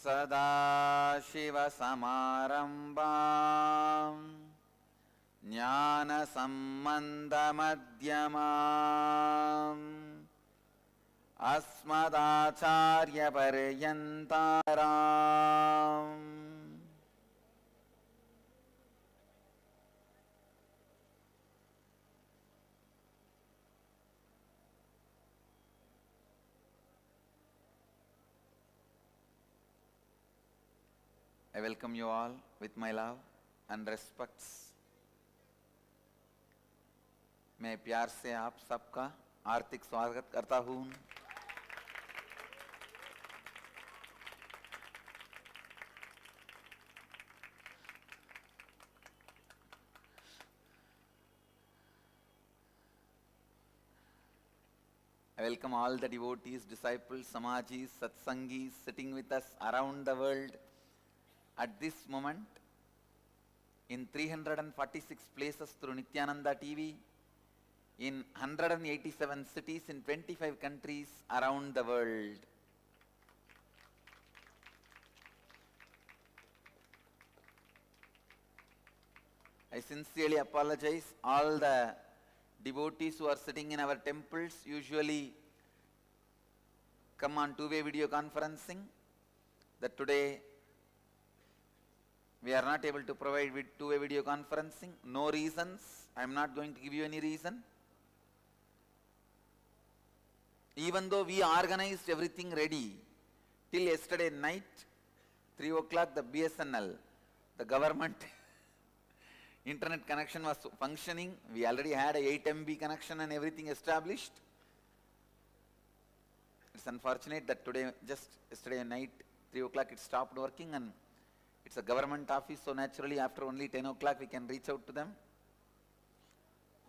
सदाशिवसमारम्भाम् ज्ञानसम्बन्धमध्यमाम् अस्मदाचार्यपर्यन्ताम् I welcome you all with my love and respects. मैं प्यार से आप सबका हार्दिक स्वागत करता हूँ. I welcome all the devotees, disciples, samajis, satsangis sitting with us around the world at this moment in 346 places through Nityananda TV, in 187 cities in 25 countries around the world. I sincerely apologize all the devotees who are sitting in our temples usually come on two-way video conferencing, that today we are not able to provide with two-way video conferencing. No reasons. I am not going to give you any reason. Even though we organized everything ready till yesterday night, 3 o'clock, the BSNL, the government internet connection was functioning. We already had a 8 MB connection and everything established. It's unfortunate that today, just yesterday night, 3 o'clock, it stopped working, and it's a government office, so naturally after only 10 o'clock we can reach out to them.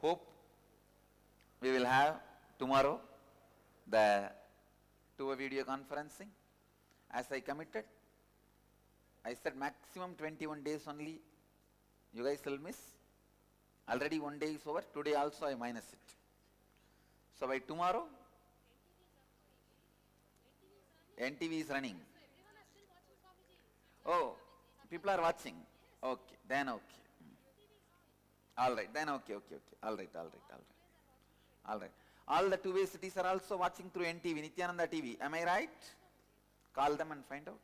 Hope we will have tomorrow the two-way video conferencing. As I committed, I said maximum 21 days only you guys will miss. Already 1 day is over. Today also I minus it. So by tomorrow, NTV is running. Oh, people are watching. Okay, then okay. All right, then okay. All right. All the two-way cities are also watching through NTV, Nityananda TV. Am I right? Call them and find out.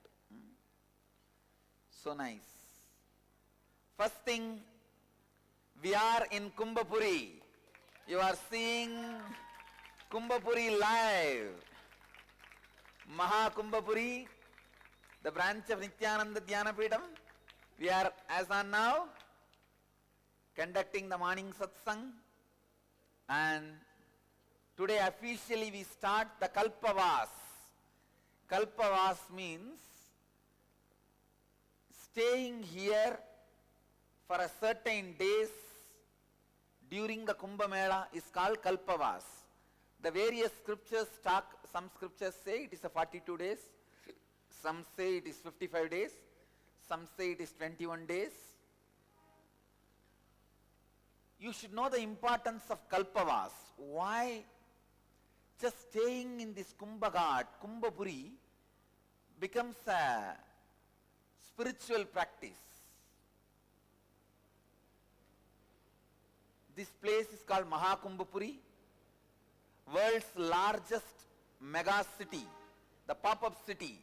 So nice. First thing, we are in Kumbhapuri. You are seeing Kumbhapuri live. Mahakumbhapuri, the branch of Nityananda Dhyanapidam. We are, as on now, conducting the morning satsang, and today officially we start the Kalpavas. Kalpavas means staying here for a certain days during the Kumbh Mela is called Kalpavas. The various scriptures talk, some scriptures say it is a 42 days, some say it is 55 days, some say it is 21 days. You should know the importance of Kalpavas. Why just staying in this Kumbhaghat, Kumbhapuri, becomes a spiritual practice. This place is called Mahakumbhapuri, world's largest mega city, the pop-up city,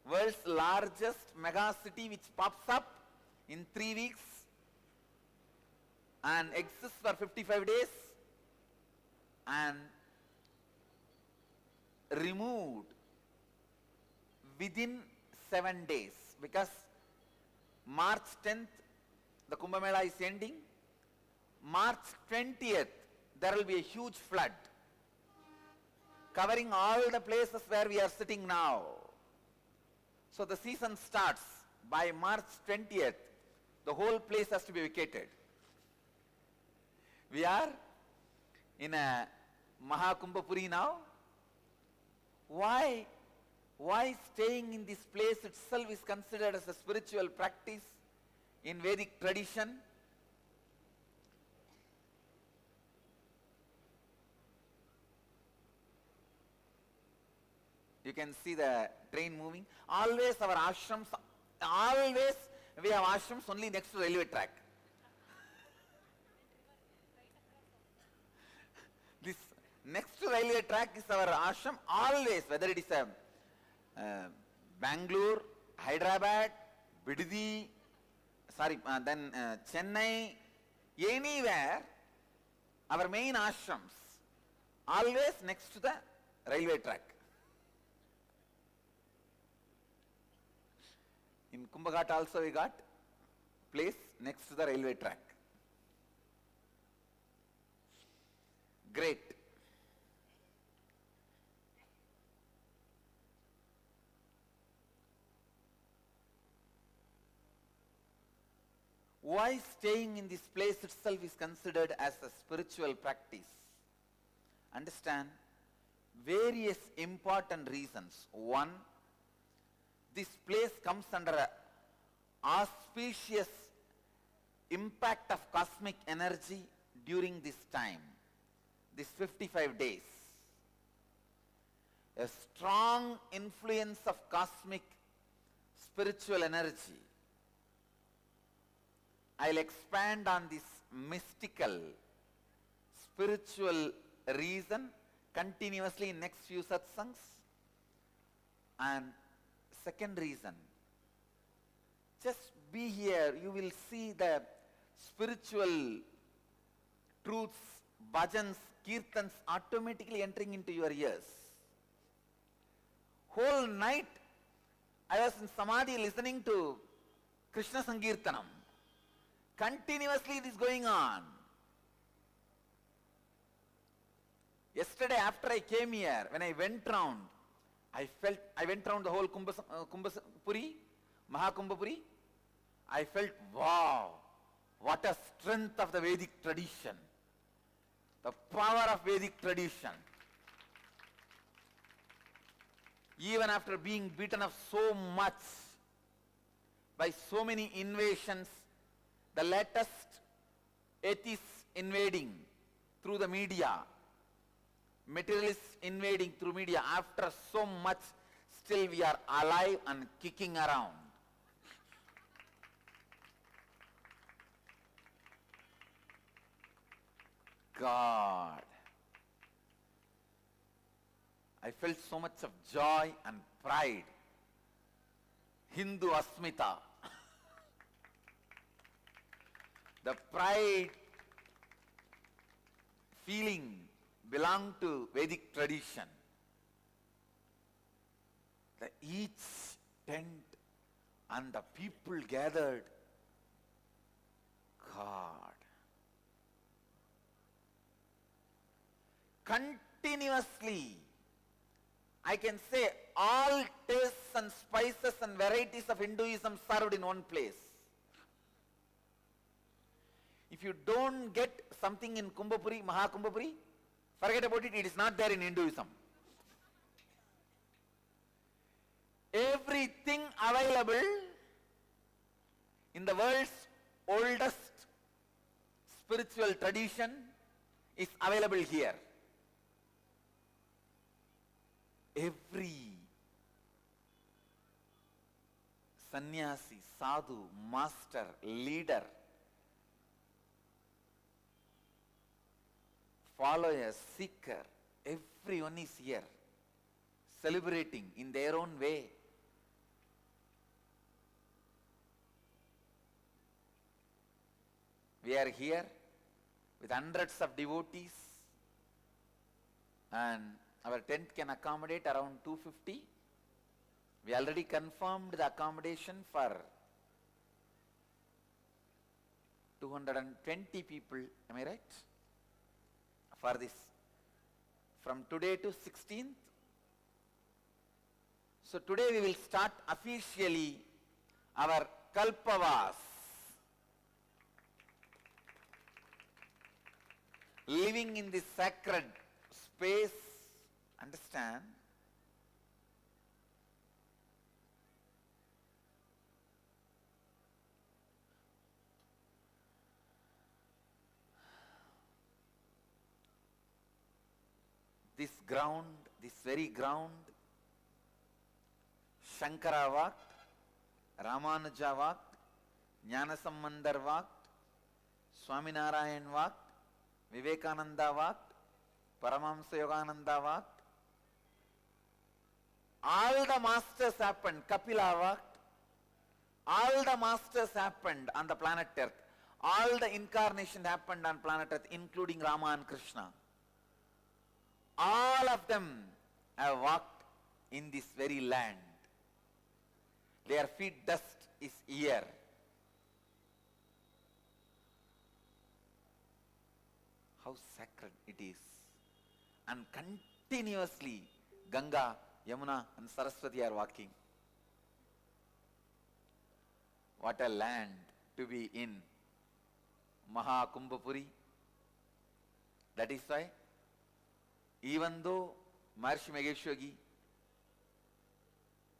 world's largest mega city which pops up in 3 weeks and exists for 55 days and removed within 7 days, because March 10th the Kumbh Mela is ending. March 20th there will be a huge flood covering all the places where we are sitting now. So the season starts by March 20th. The whole place has to be vacated. We are in a Mahakumbhapuri now. Why staying in this place itself is considered as a spiritual practice in Vedic tradition? You can see the train moving. Always our ashrams, always we have ashrams only next to railway track. This next to railway track is our ashram always, whether it is a Bangalore, Hyderabad, Bidadi, then Chennai, anywhere, our main ashrams always next to the railway track. In Kumbhaghat also we got place next to the railway track. Great. Why staying in this place itself is considered as a spiritual practice? Understand, various important reasons. One, this place comes under a auspicious impact of cosmic energy during this time, this 55 days. A strong influence of cosmic spiritual energy. I'll expand on this mystical, spiritual reason continuously in next few satsangs. And second reason, just be here, you will see the spiritual truths, bhajans, kirtans automatically entering into your ears. Whole night I was in Samadhi listening to Krishna Sankirtanam. Continuously it is going on. Yesterday after I came here, when I went round, I went round the whole Kumbhapuri, Mahakumbhapuri. I felt, wow, what a strength of the Vedic tradition. The power of Vedic tradition. Even after being beaten up so much by so many invasions, the latest atheists invading through the media, materialists invading through media, after so much, still we are alive and kicking around. God. I felt so much of joy and pride. Hindu Asmita. The pride feeling belong to Vedic tradition. Each tent and the people gathered. God. Continuously, I can say all tastes and spices and varieties of Hinduism served in one place. If you don't get something in Kumbhapuri, Mahakumbhapuri, forget about it, it is not there in Hinduism. Everything available in the world's oldest spiritual tradition is available here. Every sannyasi, sadhu, master, leader, follower, seeker, everyone is here, celebrating in their own way. We are here with hundreds of devotees, and our tent can accommodate around 250. We already confirmed the accommodation for 220 people, am I right? For this, from today to 16th. So today we will start officially our Kalpavas. Living in this sacred space, understand? This ground, this very ground, Shankara walked, Ramanuja walked, Jnanasambandar walked, Swaminarayan walked, Vivekananda walked, Paramahamsa Yogananda walked. All the masters happened. Kapila walked. All the masters happened on the planet Earth. All the incarnations happened on planet Earth, including Rama and Krishna. All of them have walked in this very land. Their feet dust is here. How sacred it is. And continuously Ganga, Yamuna and Saraswati are walking. What a land to be in. Maha Kumbhapuri. That is why, even though Maharshi Mageshogi,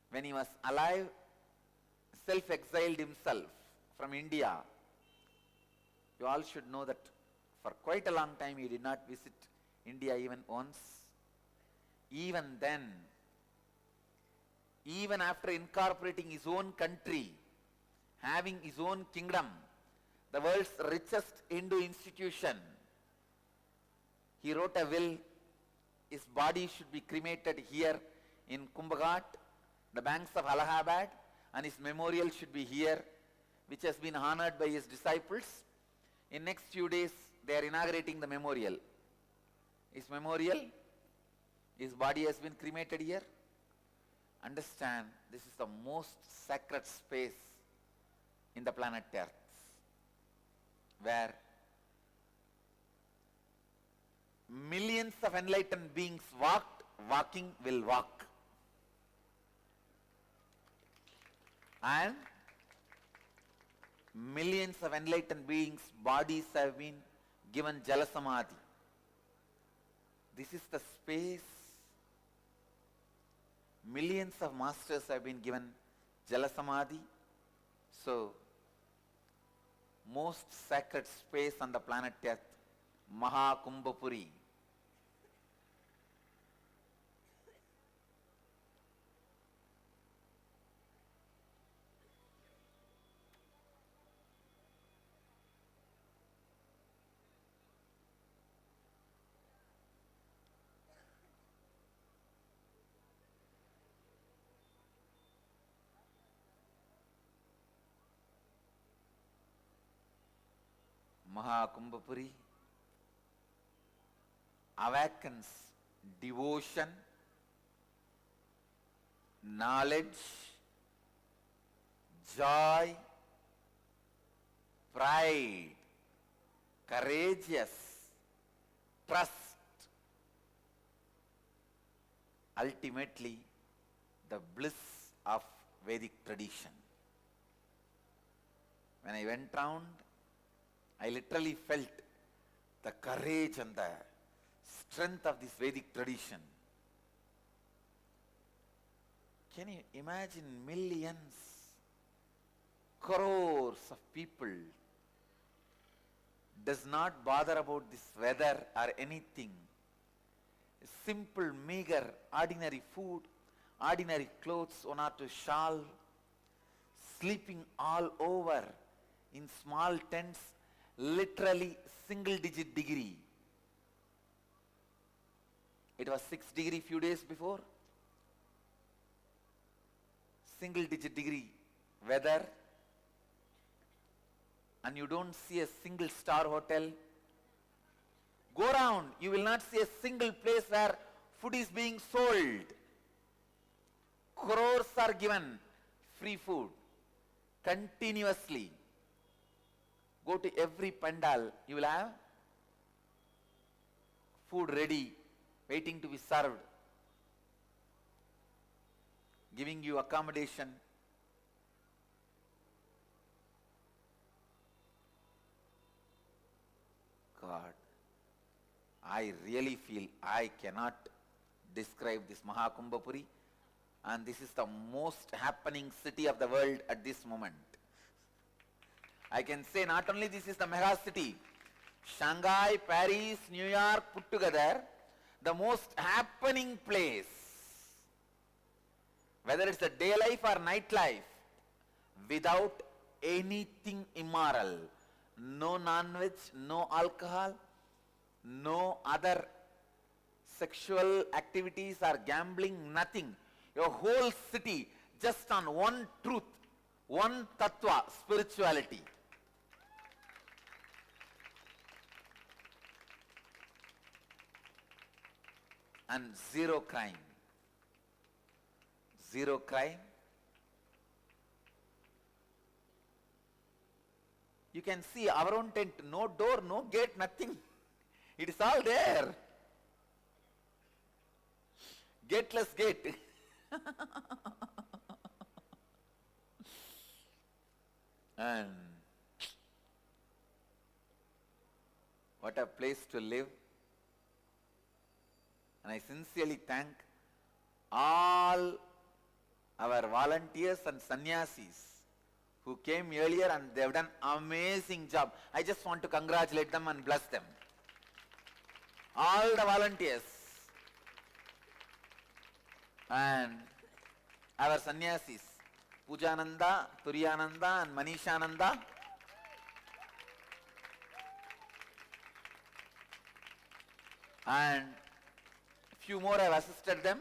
when he was alive, self-exiled himself from India, you all should know that for quite a long time he did not visit India even once. Even then, even after incorporating his own country, having his own kingdom, the world's richest Hindu institution, he wrote a will. His body should be cremated here in Kumbhaghat, the banks of Allahabad, and his memorial should be here, which has been honored by his disciples. In next few days, they are inaugurating the memorial. His memorial, his body has been cremated here. Understand, this is the most sacred space in the planet Earth, where millions of enlightened beings walked, walking will walk. And millions of enlightened beings' bodies have been given Jala Samadhi. This is the space. Millions of masters have been given Jala Samadhi. So, most sacred space on the planet Earth, Maha Kumbhapuri. Maha Kumbhapuri awakens devotion, knowledge, joy, pride, courageous, trust, ultimately the bliss of Vedic tradition. When I went round, I literally felt the courage and the strength of this Vedic tradition. Can you imagine millions, crores of people does not bother about this weather or anything. Simple, meager, ordinary food, ordinary clothes, one or two shawl, sleeping all over in small tents, literally single-digit degree. It was 6 degrees few days before. Single-digit degree weather, and you don't see a single star hotel. Go around, you will not see a single place where food is being sold. Crores are given free food continuously. Go to every pandal, you will have food ready, waiting to be served, giving you accommodation. God, I really feel I cannot describe this Maha Kumbhapuri, and this is the most happening city of the world at this moment. I can say not only this is the mega city, Shanghai, Paris, New York put together, the most happening place whether it's a day life or night life, without anything immoral, no non-veg, no alcohol, no other sexual activities or gambling, nothing. Your whole city just on one truth, one tattva, spirituality. And zero crime. Zero crime. You can see our own tent, no door, no gate, nothing. It is all there. Gateless gate. And what a place to live. And I sincerely thank all our volunteers and sannyasis who came earlier, and they have done amazing job. I just want to congratulate them and bless them. All the volunteers and our sannyasis, Pujananda, Turiyananda and Manishananda. And few more have assisted them.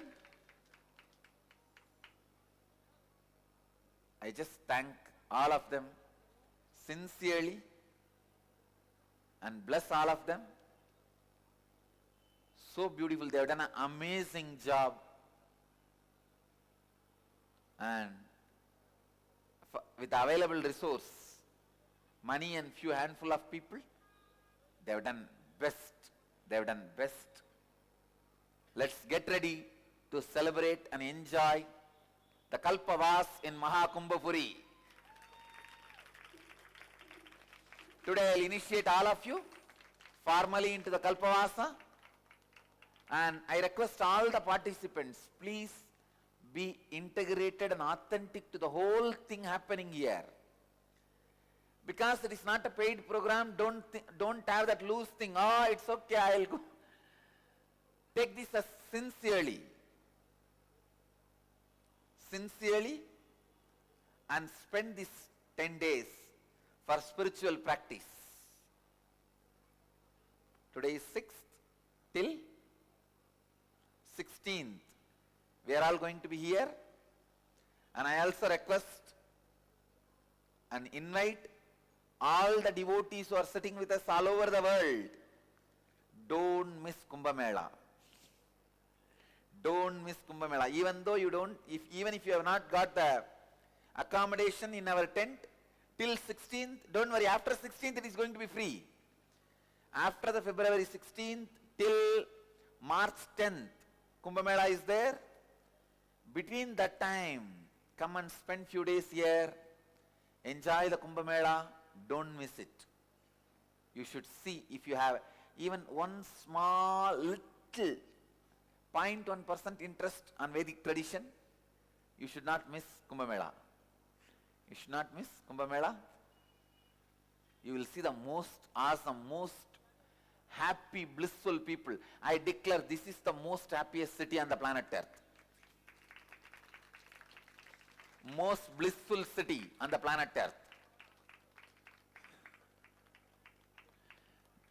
I just thank all of them sincerely and bless all of them. So beautiful. They have done an amazing job. And with the available resource, money and few handful of people, they have done best. They have done best. Let's get ready to celebrate and enjoy the Kalpavas in Mahakumbhapuri. Today I will initiate all of you formally into the Kalpavasa, and I request all the participants, please be integrated and authentic to the whole thing happening here. Because it is not a paid program, don't have that loose thing, oh it's okay, I will go. Take this as sincerely. Sincerely, and spend these 10 days for spiritual practice. Today is 6th till 16th. We are all going to be here, and I also request and invite all the devotees who are sitting with us all over the world. Don't miss Kumbh Mela. Don't miss Kumbh Mela. Even though you don't, even if you have not got the accommodation in our tent till 16th, don't worry, after 16th it is going to be free. After the February 16th till March 10th, Kumbh Mela is there. Between that time, come and spend few days here, enjoy the Kumbh Mela, don't miss it. You should see, if you have even one small little 0.1% interest on Vedic tradition, you should not miss Kumbh Mela. You should not miss Kumbh Mela. You will see the most awesome, most happy, blissful people. I declare this is the most happiest city on the planet Earth. Most blissful city on the planet Earth.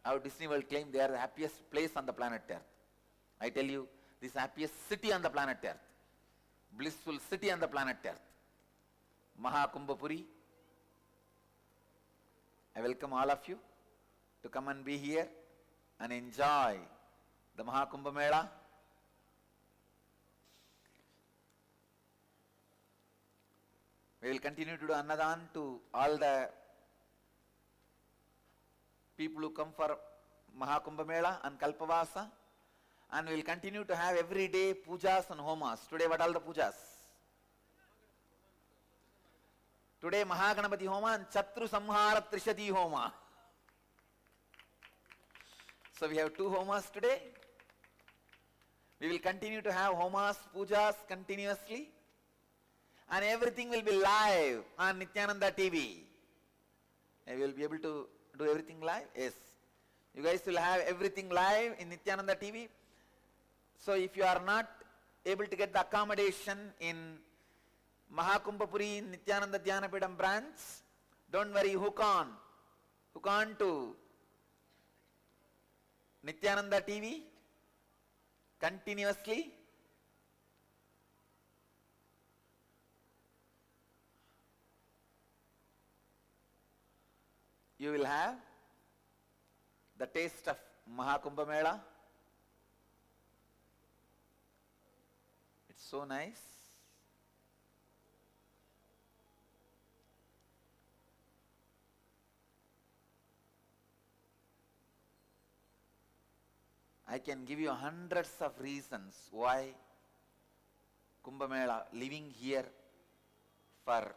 Our Disney World claim they are the happiest place on the planet Earth. I tell you, this happiest city on the planet Earth. Blissful city on the planet Earth. Mahakumbhapuri. I welcome all of you to come and be here and enjoy the Mahakumbh Mela. We will continue to do Annadan to all the people who come for Mahakumbh Mela and Kalpavasa, and we will continue to have every day pujas and homas. Today what all the pujas? Today Mahaganapati Homa and Chatru Samhara Trishadi Homa. So we have 2 homas today. We will continue to have homas, pujas continuously, and everything will be live on Nityananda TV. We will be able to do everything live? Yes. You guys will have everything live in Nityananda TV. So if you are not able to get the accommodation in Mahakumbhapuri Nityananda Dhyanapidam branch. Don't worry, hook on to Nityananda TV continuously. You will have the taste of Mahakumbha Mela. It's so nice. I can give you hundreds of reasons why Kumbh Mela, living here for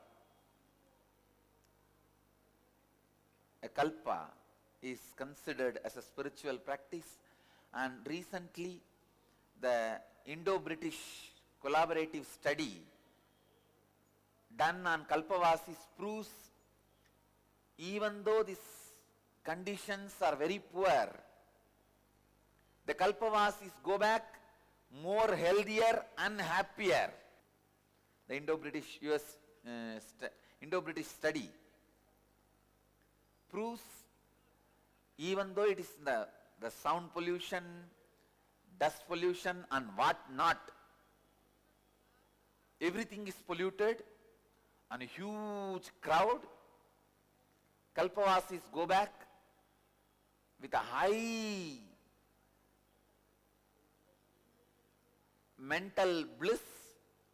a kalpa, is considered as a spiritual practice. And recently the Indo-British collaborative study done on Kalpavasis proves, even though these conditions are very poor, the Kalpavasis go back more healthier and happier. The Indo-British Indo-British study proves, even though it is the sound pollution, dust pollution and what not, everything is polluted and a huge crowd, Kalpavasis go back with a high mental bliss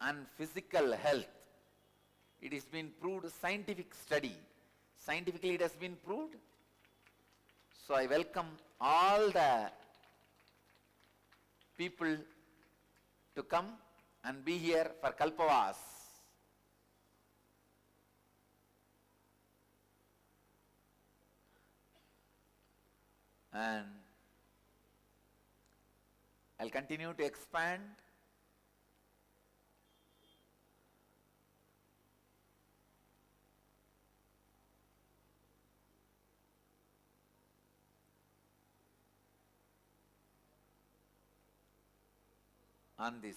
and physical health. It has been proved, scientific study. Scientifically it has been proved. So I welcome all the people to come and be here for Kalpavas. And I'll continue to expand on this.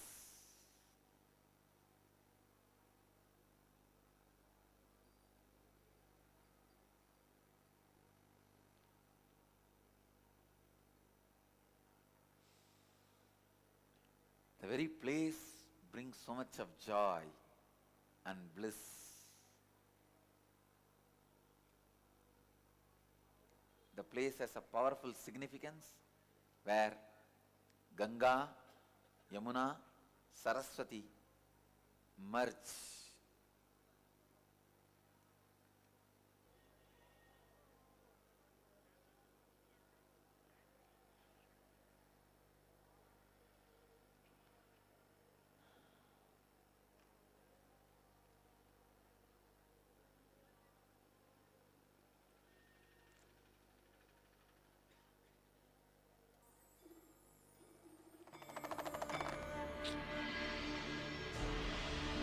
The very place brings so much of joy and bliss. The place has a powerful significance where Ganga, Yamuna, Saraswati merge.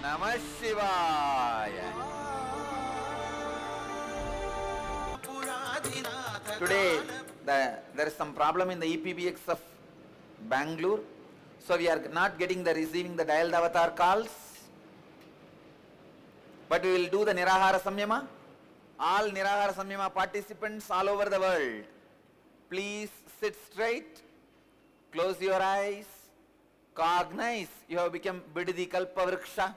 Namah Shivaya. Today there is some problem in the EPBX of Bangalore, so we are not getting the receiving the dialed avatar calls, but we will do the Nirahara Samyama. All Nirahara Samyama participants all over the world, please sit straight, close your eyes, cognize you have become Bididi Kalpa Vriksha.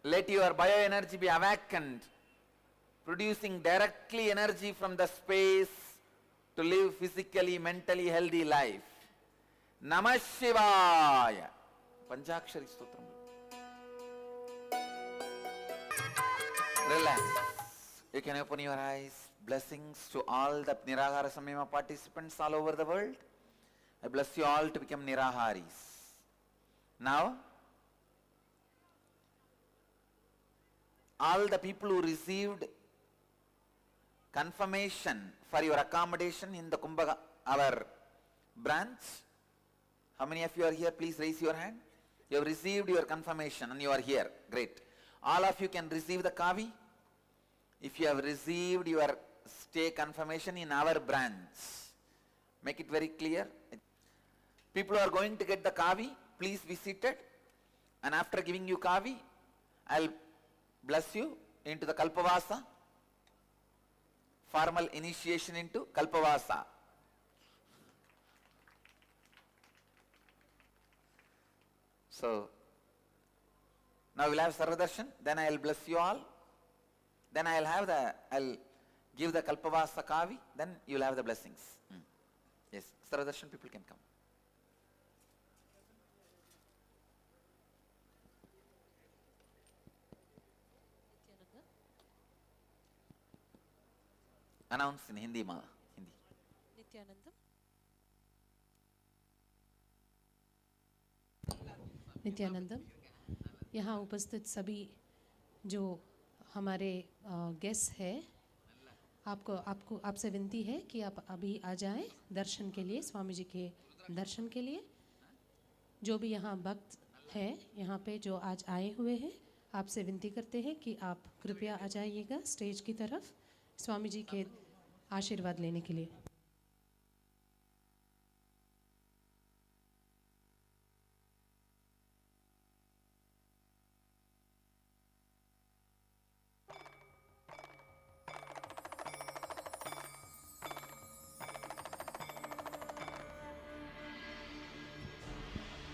Let your bioenergy be awakened, producing directly energy from the space to live physically, mentally healthy life. Namah Shivaya. Panchakshari Stotram. Relax. You can open your eyes. Blessings to all the Nirahara Samyama participants all over the world. I bless you all to become Niraharis. Now, all the people who received confirmation for your accommodation in the Kumbha, our branch, how many of you are here? Please raise your hand. You have received your confirmation and you are here. Great. All of you can receive the Kavi. If you have received your stay confirmation in our branch, make it very clear. People who are going to get the kavi, please be seated. And after giving you kavi, I'll bless you into the Kalpavasa. Formal initiation into Kalpavasa. So, now we'll have Sarvadarshan, then I'll bless you all. Then I'll give the Kalpavasa kavi, then you'll have the blessings. Yes, Sarvadarshan people can come. Announce in Hindi, ma. Hindi. Nityanandam. Nityanandam. यहाँ उपस्थित सभी जो हमारे guest हैं, आपसे विनती है कि आप अभी आ जाएं दर्शन के लिए, स्वामी जी के दर्शन के लिए. जो भी यहाँ भक्त हैं यहाँ पे जो आज आए हुए हैं, आपसे विनती करते हैं कि आप कृपया आ जाइएगा स्टेज की तरफ स्वामी जी के आशीर्वाद लेने के लिए.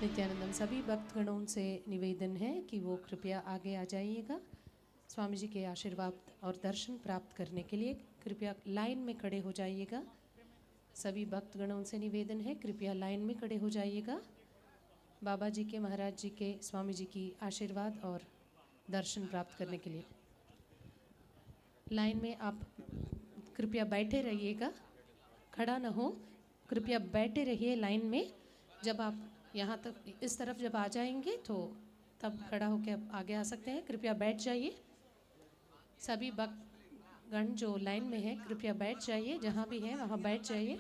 नित्यानंदम. सभी भक्तगणों से निवेदन है कि वो कृपया आगे आ जाइएगा स्वामी जी के आशीर्वाद और दर्शन प्राप्त करने के लिए. कृपया लाइन में खड़े हो जाइएगा. सभी भक्तगणों से निवेदन है कृपया लाइन में खड़े हो जाइएगा बाबा जी के, महाराज जी के, स्वामी जी की आशीर्वाद और दर्शन प्राप्त करने के लिए. लाइन में आप कृपया बैठे रहिएगा, खड़ा न हो, कृपया बैठे रहिए लाइन में. जब आप यहाँ तक इस तरफ जब आ जाएंगे तो तब खड़ा होकर आगे आ सकते हैं. कृपया बैठ जाइए. सभी भक्तगण जो लाइन में है कृपया बैठ जाइए, जहाँ भी है वहाँ बैठ जाइए.